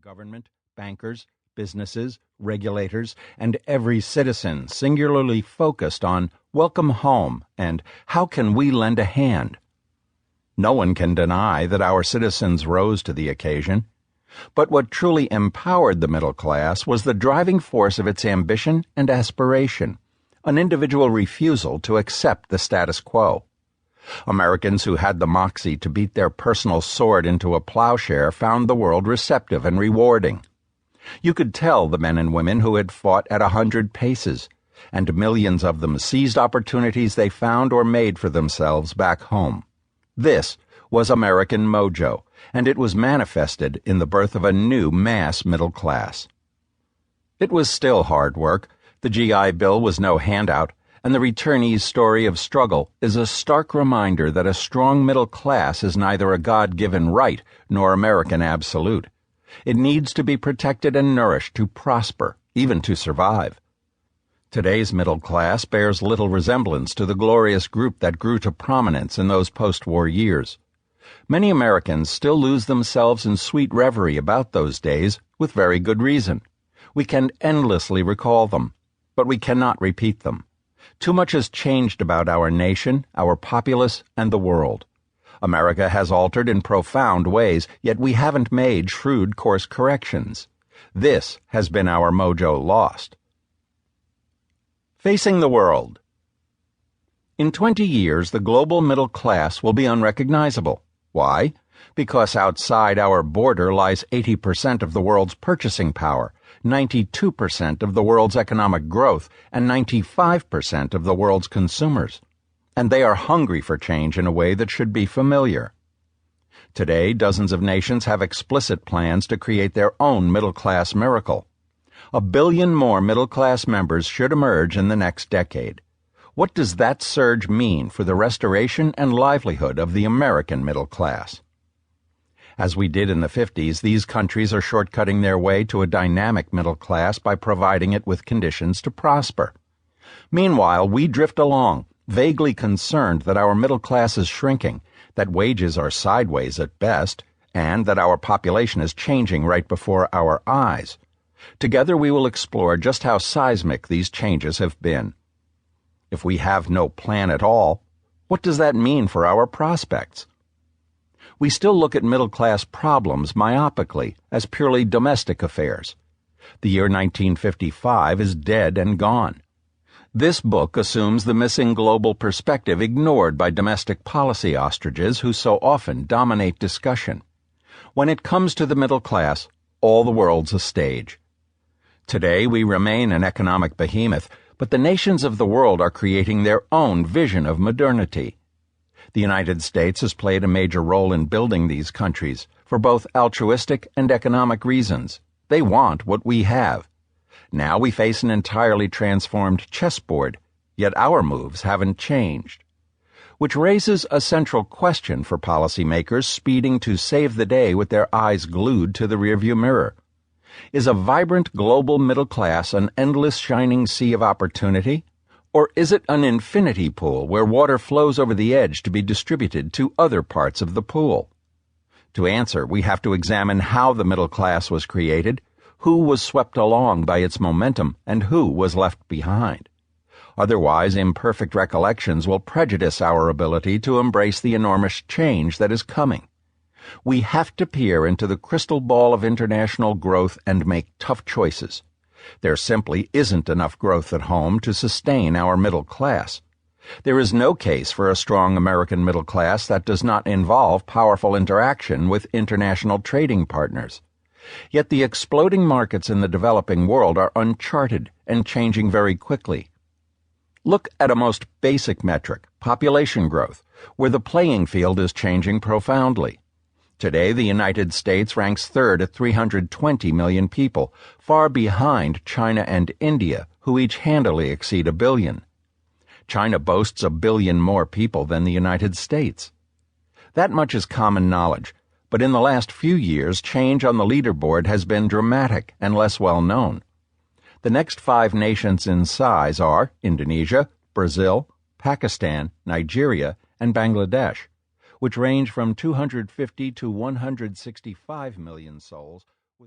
government, bankers, businesses, regulators, and every citizen singularly focused on welcome home and how can we lend a hand. No one can deny that our citizens rose to the occasion, but what truly empowered the middle class was the driving force of its ambition and aspiration, an individual refusal to accept the status quo. Americans who had the moxie to beat their personal sword into a plowshare found the world receptive and rewarding. You could tell the men and women who had fought at 100 paces, and millions of them seized opportunities they found or made for themselves back home. This was American Mojo, and it was manifested in the birth of a new mass middle class. It was still hard work. The GI Bill was no handout, and the returnee's story of struggle is a stark reminder that a strong middle class is neither a God-given right nor American absolute. It needs to be protected and nourished to prosper, even to survive. Today's middle class bears little resemblance to the glorious group that grew to prominence in those post-war years. Many Americans still lose themselves in sweet reverie about those days, with very good reason. We can endlessly recall them, but we cannot repeat them. Too much has changed about our nation, our populace, and the world. America has altered in profound ways, yet we haven't made shrewd course corrections. This has been our mojo lost. Facing the world. In 20 years, the global middle class will be unrecognizable. Why? Because outside our border lies 80% of the world's purchasing power, 92% of the world's economic growth, and 95% of the world's consumers. And they are hungry for change in a way that should be familiar. Today, dozens of nations have explicit plans to create their own middle-class miracle. 1 billion more middle-class members should emerge in the next decade. What does that surge mean for the restoration and livelihood of the American middle class? As we did in the 50s, these countries are shortcutting their way to a dynamic middle class by providing it with conditions to prosper. Meanwhile, we drift along, vaguely concerned that our middle class is shrinking, that wages are sideways at best, and that our population is changing right before our eyes. Together we will explore just how seismic these changes have been. If we have no plan at all, what does that mean for our prospects? We still look at middle-class problems myopically as purely domestic affairs. The year 1955 is dead and gone. This book assumes the missing global perspective ignored by domestic policy ostriches who so often dominate discussion. When it comes to the middle class, all the world's a stage. Today we remain an economic behemoth, but the nations of the world are creating their own vision of modernity. The United States has played a major role in building these countries for both altruistic and economic reasons. They want what we have. Now we face an entirely transformed chessboard, yet our moves haven't changed. Which raises a central question for policymakers speeding to save the day with their eyes glued to the rearview mirror. Is a vibrant global middle class an endless shining sea of opportunity? Or is it an infinity pool where water flows over the edge to be distributed to other parts of the pool? To answer, we have to examine how the middle class was created, who was swept along by its momentum, and who was left behind. Otherwise, imperfect recollections will prejudice our ability to embrace the enormous change that is coming. We have to peer into the crystal ball of international growth and make tough choices. There simply isn't enough growth at home to sustain our middle class. There is no case for a strong American middle class that does not involve powerful interaction with international trading partners. Yet the exploding markets in the developing world are uncharted and changing very quickly. Look at a most basic metric, population growth, where the playing field is changing profoundly. Today, the United States ranks third at 320 million people, far behind China and India, who each handily exceed 1 billion. China boasts 1 billion more people than the United States. That much is common knowledge, but in the last few years, change on the leaderboard has been dramatic and less well known. The next 5 nations in size are Indonesia, Brazil, Pakistan, Nigeria, and Bangladesh, which range from 250 to 165 million souls.